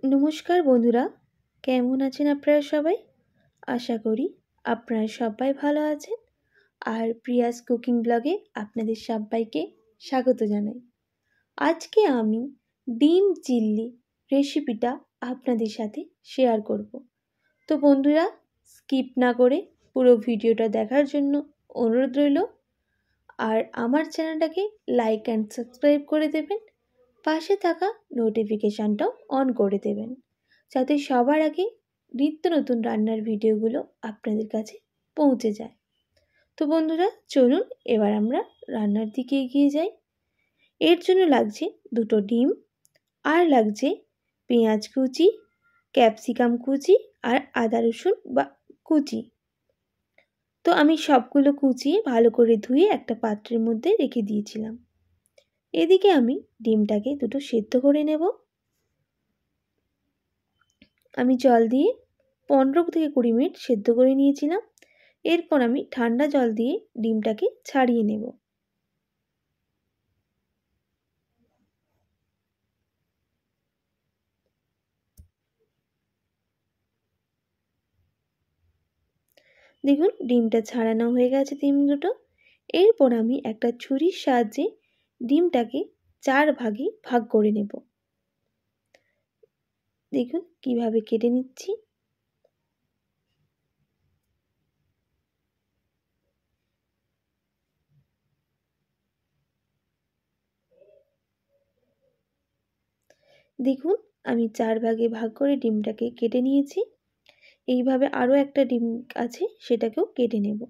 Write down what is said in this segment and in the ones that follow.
নমস্কার বন্ধুরা, কেমন আছেন আপনারা সবাই? আশা করি আপনারা সবাই ভালো আছেন। আর প্রিয়াস কুকিং ব্লগে আপনাদের সবাইকে স্বাগত জানাই। আজকে আমি ডিম চিল্লি রেসিপিটা আপনাদের সাথে শেয়ার করব। তো বন্ধুরা, স্কিপ না করে পুরো ভিডিওটা দেখার জন্য অনুরোধ রইল। আর আমার চ্যানেলটাকে লাইক অ্যান্ড সাবস্ক্রাইব করে দেবেন। পাশে থাকা নোটিফিকেশানটাও অন করে দেবেন, যাতে সবার আগে নিত্য নতুন রান্নার ভিডিওগুলো আপনাদের কাছে পৌঁছে যায়। তো বন্ধুরা, চলুন এবার আমরা রান্নার দিকে এগিয়ে যাই। এর জন্য লাগছে 2টো ডিম, আর লাগছে পেঁয়াজ কুচি, ক্যাপসিকাম কুচি আর আদা রসুন বা কুচি। তো আমি সবগুলো কুচিয়ে ভালো করে ধুয়ে একটা পাত্রের মধ্যে রেখে দিয়েছিলাম। এদিকে আমি ডিমটাকে 2টো সেদ্ধ করে নেব। আমি জল দিয়ে 15 থেকে 20 মিনিট সেদ্ধ করে নিয়েছিলাম। এরপর আমি ঠান্ডা জল দিয়ে ডিমটাকে ছাড়িয়ে নেব। দেখুন, ডিমটা ছাড়ানো হয়ে গেছে ডিম দুটো। এরপর আমি একটা ছুরির সাহায্যে ডিমটাকে 4 ভাগে ভাগ করে নেব। দেখুন কিভাবে কেটে নিচ্ছি। দেখুন, আমি 4 ভাগে ভাগ করে ডিমটাকে কেটে নিয়েছি। এইভাবে আরও একটা ডিম আছে, সেটাকেও কেটে নেব।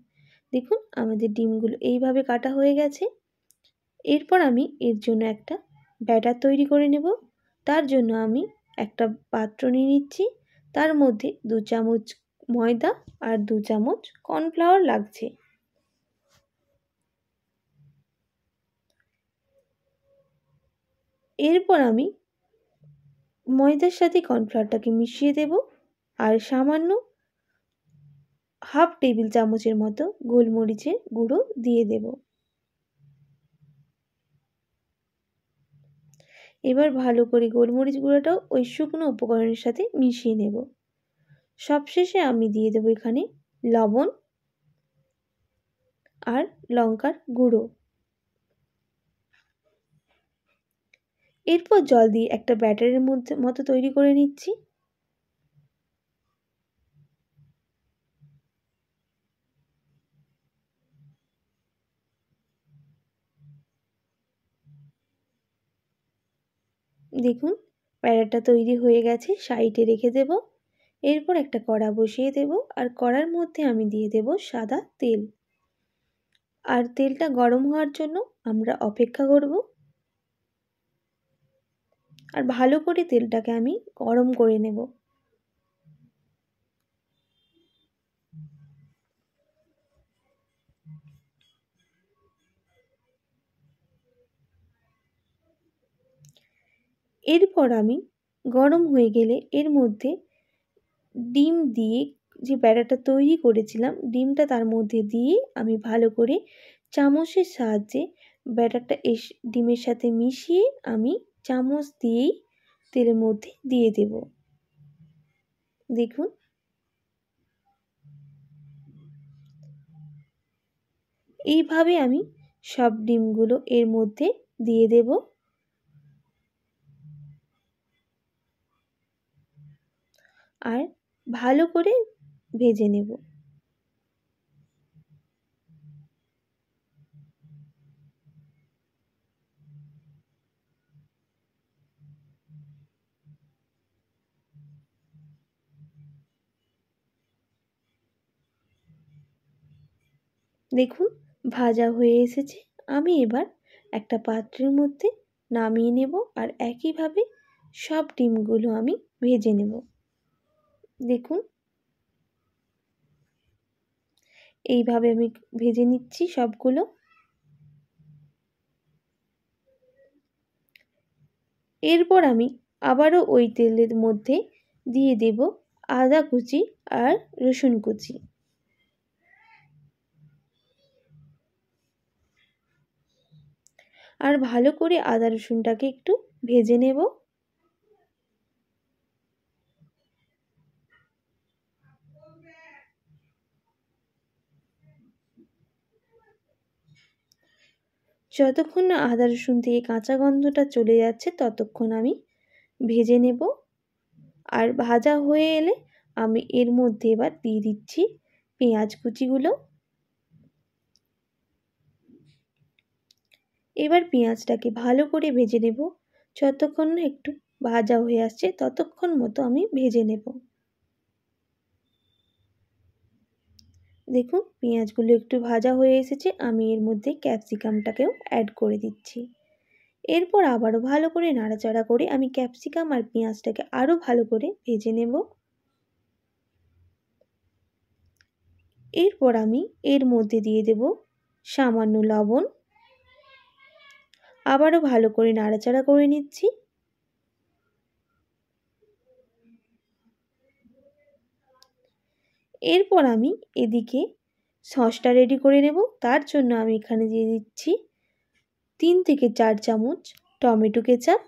দেখুন, আমাদের ডিমগুলো এইভাবে কাটা হয়ে গেছে। এরপর আমি এর জন্য একটা ব্যাটার তৈরি করে নেব। তার জন্য আমি একটা পাত্র নিয়ে নিচ্ছি। তার মধ্যে 2 চামচ ময়দা আর 2 চামচ কর্নফ্লাওয়ার লাগছে। এরপর আমি ময়দার সাথে কর্নফ্লাওয়ারটাকে মিশিয়ে দেব আর সামান্য হাফ টেবিল চামচের মতো গোলমরিচের গুঁড়ো দিয়ে দেব। এবার ভালো করে গোলমরিচ গুঁড়োটাও ওই শুকনো উপকরণের সাথে মিশিয়ে নেব। সবশেষে আমি দিয়ে দেব এখানে লবণ আর লঙ্কার গুঁড়ো। এরপর জল দিয়ে একটা ব্যাটারের মতো তৈরি করে নিচ্ছি। দেখুন, ব্যাটারটা তৈরি হয়ে গেছে, সাইডে রেখে দেব। এরপর একটা কড়া বসিয়ে দেব আর কড়ার মধ্যে আমি দিয়ে দেব সাদা তেল। আর তেলটা গরম হওয়ার জন্য আমরা অপেক্ষা করব। আর ভালো করে তেলটাকে আমি গরম করে নেব। এরপর আমি গরম হয়ে গেলে এর মধ্যে ডিম দিয়ে, যে ব্যাটারটা তৈরি করেছিলাম, ডিমটা তার মধ্যে দিয়ে আমি ভালো করে চামচের সাহায্যে ব্যাটারটা ডিমের সাথে মিশিয়ে আমি চামচ দিয়েই তেলের মধ্যে দিয়ে দেব। দেখুন, এইভাবে আমি সব ডিমগুলো এর মধ্যে দিয়ে দেব। আর ভালো করে ভেজে নেব। দেখুন, ভাজা হয়ে এসেছে। আমি এবার একটা পাত্রের মধ্যে নামিয়ে নেব আর একইভাবে সব ডিমগুলো আমি ভেজে নেব। দেখুন, এইভাবে আমি ভেজে নিচ্ছি সবগুলো। এরপর আমি আবারও ওই তেলের মধ্যে দিয়ে দেব আদা কুচি আর রসুন কুচি। আর ভালো করে আদা রসুনটাকে একটু ভেজে নেব। যতক্ষণ না আদা রসুন থেকে কাঁচা গন্ধটা চলে যাচ্ছে ততক্ষণ আমি ভেজে নেব। আর ভাজা হয়ে এলে আমি এর মধ্যে এবার দিয়ে দিচ্ছি পেঁয়াজ কুচিগুলো। এবার পেঁয়াজটাকে ভালো করে ভেজে নেব। যতক্ষণ না একটু ভাজা হয়ে আসছে ততক্ষণ মতো আমি ভেজে নেব। দেখুন পেঁয়াজগুলো একটু ভাজা হয়ে এসেছে, আমি এর মধ্যে ক্যাপসিকামটাকেও অ্যাড করে দিচ্ছি। এরপর আবারও ভালো করে নাড়াচাড়া করে আমি ক্যাপসিকাম আর পেঁয়াজটাকে আরও ভালো করে ভেজে নেব। এরপর আমি এর মধ্যে দিয়ে দেব সামান্য লবণ। আবারও ভালো করে নাড়াচাড়া করে নিচ্ছি। এরপর আমি এদিকে সসটা রেডি করে নেব। তার জন্য আমি এখানে দিয়ে দিচ্ছি 3 থেকে 4 চামচ টমেটো কেচাপ,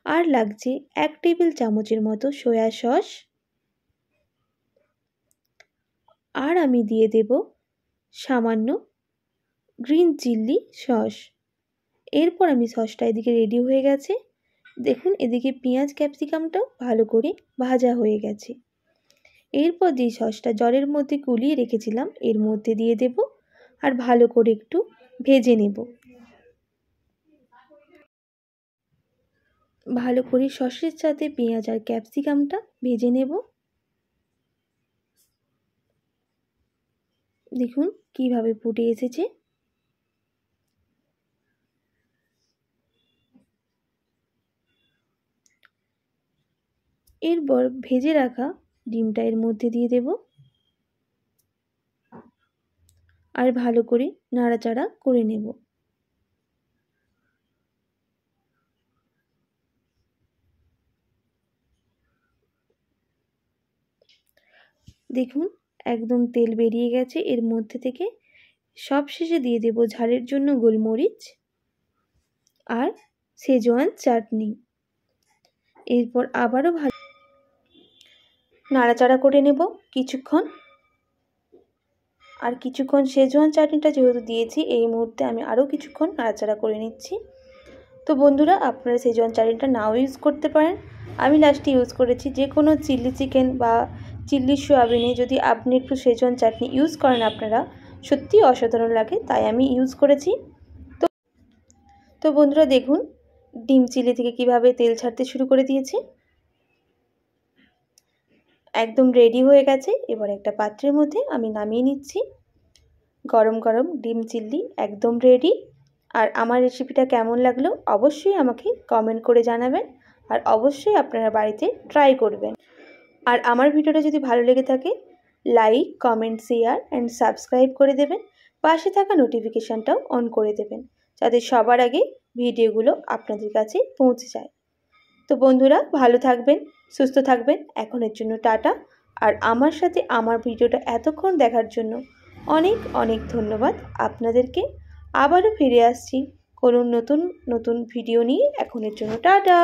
আর লাগছে 1 টেবিল চামচের মতো সয়া সস, আর আমি দিয়ে দেব সামান্য গ্রিন চিলি সস। এরপর আমি সসটা এদিকে রেডি হয়ে গেছে। দেখুন এদিকে পেঁয়াজ ক্যাপসিকামটাও ভালো করে ভাজা হয়ে গেছে। এরপর যে সসটা জলের মধ্যে গুলিয়ে রেখেছিলাম এর মধ্যে দিয়ে দেব আর ভালো করে একটু ভেজে নেব। ভালো করে সসের সাথে পেঁয়াজ আর ক্যাপসিকামটা ভেজে নেব। দেখুন কিভাবে ফুটে এসেছে। এরপর ভেজে রাখা ডিমটা এর মধ্যে দিয়ে দেব আর ভালো করে নাড়াচাড়া করে নেব। দেখুন একদম তেল বেরিয়ে গেছে এর মধ্যে থেকে। সবশেষে দিয়ে দেব ঝালের জন্য গোলমরিচ আর শেজওয়ান চাটনি। এরপর আবারও ভালো নাড়াচাড়া করে নেব কিছুক্ষণ। আর কিছুক্ষণ শেজওয়ান চাটনিটা যেহেতু দিয়েছি এই মুহূর্তে আমি আরও কিছুক্ষণ নাড়াচাড়া করে নিচ্ছি। তো বন্ধুরা আপনারা শেজওয়ান চাটনিটা নাও ইউজ করতে পারেন। আমি লাস্টে ইউজ করেছি। যে কোনো চিলি চিকেন বা চিলি সোয়াবিনে যদি আপনি একটু শেজওয়ান চাটনি ইউজ করেন আপনারা সত্যি অসাধারণ লাগে, তাই আমি ইউজ করেছি। তো বন্ধুরা দেখুন ডিম চিলি থেকে কিভাবে তেল ছাড়তে শুরু করে দিয়েছে। একদম রেডি হয়ে গেছে। এবার একটা পাত্রের মধ্যে আমি নামিয়ে নিচ্ছি। গরম গরম ডিম চিলি একদম রেডি। আর আমার রেসিপিটা কেমন লাগলো অবশ্যই আমাকে কমেন্ট করে জানাবেন, আর অবশ্যই আপনারা বাড়িতে ট্রাই করবেন। আর আমার ভিডিওটা যদি ভালো লেগে থাকে like, comment, share and subscribe করে দেবেন। পাশে থাকা নোটিফিকেশানটাও অন করে দেবেন যাতে সবার আগে ভিডিওগুলো আপনাদের কাছে পৌঁছে যায়। তো বন্ধুরা ভালো থাকবেন, সুস্থ থাকবেন। এখনের জন্য টাটা। আর আমার সাথে আমার ভিডিওটা এতক্ষণ দেখার জন্য অনেক অনেক ধন্যবাদ আপনাদেরকে। আবারও ফিরে আসছি কোনো নতুন ভিডিও নিয়ে। এখনের জন্য টাটা।